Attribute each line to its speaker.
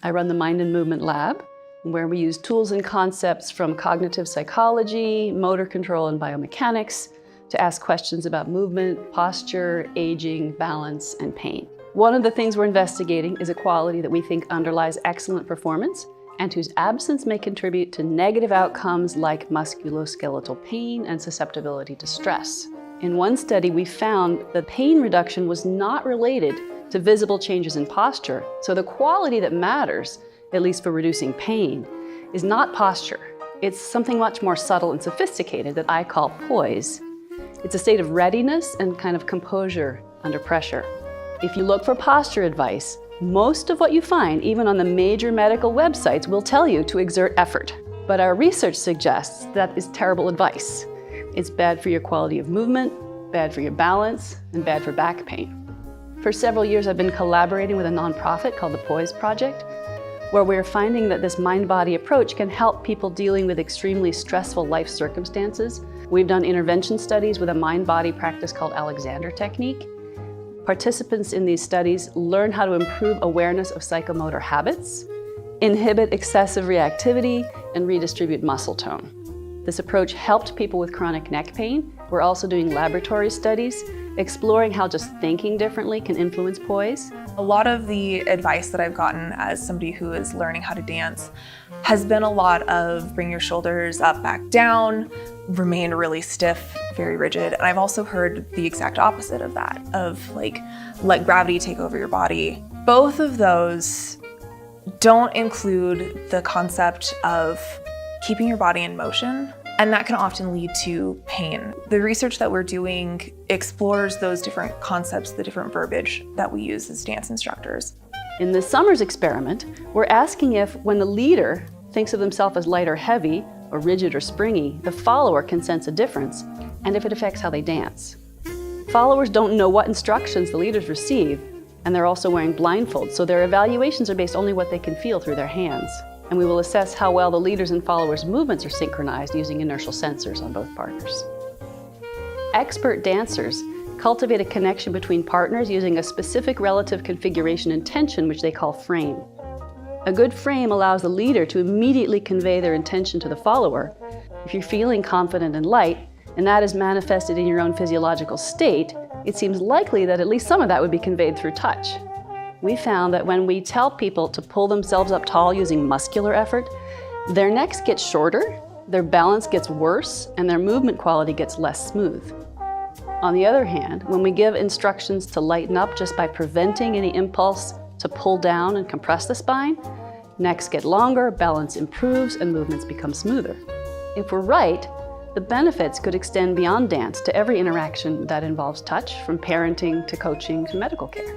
Speaker 1: I run the Mind and Movement Lab, where we use tools and concepts from cognitive psychology, motor control, and biomechanics to ask questions about movement, posture, aging, balance, and pain. One of the things we're investigating is a quality that we think underlies excellent performance and whose absence may contribute to negative outcomes like musculoskeletal pain and susceptibility to stress. In one study, we found that pain reduction was not related to visible changes in posture, so the quality that matters, at least for reducing pain, is not posture. It's something much more subtle and sophisticated that I call poise. It's a state of readiness and kind of composure under pressure. If you look for posture advice, most of what you find, even on the major medical websites, will tell you to exert effort. But our research suggests that is terrible advice. It's bad for your quality of movement, bad for your balance, and bad for back pain. For several years, I've been collaborating with a nonprofit called the Poised Project, where we're finding that this mind-body approach can help people dealing with extremely stressful life circumstances. We've done intervention studies with a mind-body practice called Alexander Technique. Participants in these studies learn how to improve awareness of psychomotor habits, inhibit excessive reactivity, and redistribute muscle tone. This approach helped people with chronic neck pain. We're also doing laboratory studies, exploring how just thinking differently can influence poise.
Speaker 2: A lot of the advice that I've gotten as somebody who is learning how to dance has been a lot of bring your shoulders up, back down, remain really stiff, very rigid. And I've also heard the exact opposite of that, of like, let gravity take over your body. Both of those don't include the concept of keeping your body in motion, and that can often lead to pain. The research that we're doing explores those different concepts, the different verbiage that we use as dance instructors.
Speaker 1: In this summer's experiment, we're asking if, when the leader thinks of themselves as light or heavy, or rigid or springy, the follower can sense a difference, and if it affects how they dance. Followers don't know what instructions the leaders receive, and they're also wearing blindfolds, so their evaluations are based only what they can feel through their hands. And we will assess how well the leaders' and followers' movements are synchronized using inertial sensors on both partners. Expert dancers cultivate a connection between partners using a specific relative configuration and tension, which they call frame. A good frame allows the leader to immediately convey their intention to the follower. If you're feeling confident and light, and that is manifested in your own physiological state, it seems likely that at least some of that would be conveyed through touch. We found that when we tell people to pull themselves up tall using muscular effort, their necks get shorter, their balance gets worse, and their movement quality gets less smooth. On the other hand, when we give instructions to lighten up just by preventing any impulse to pull down and compress the spine, necks get longer, balance improves, and movements become smoother. If we're right, the benefits could extend beyond dance to every interaction that involves touch, from parenting to coaching to medical care.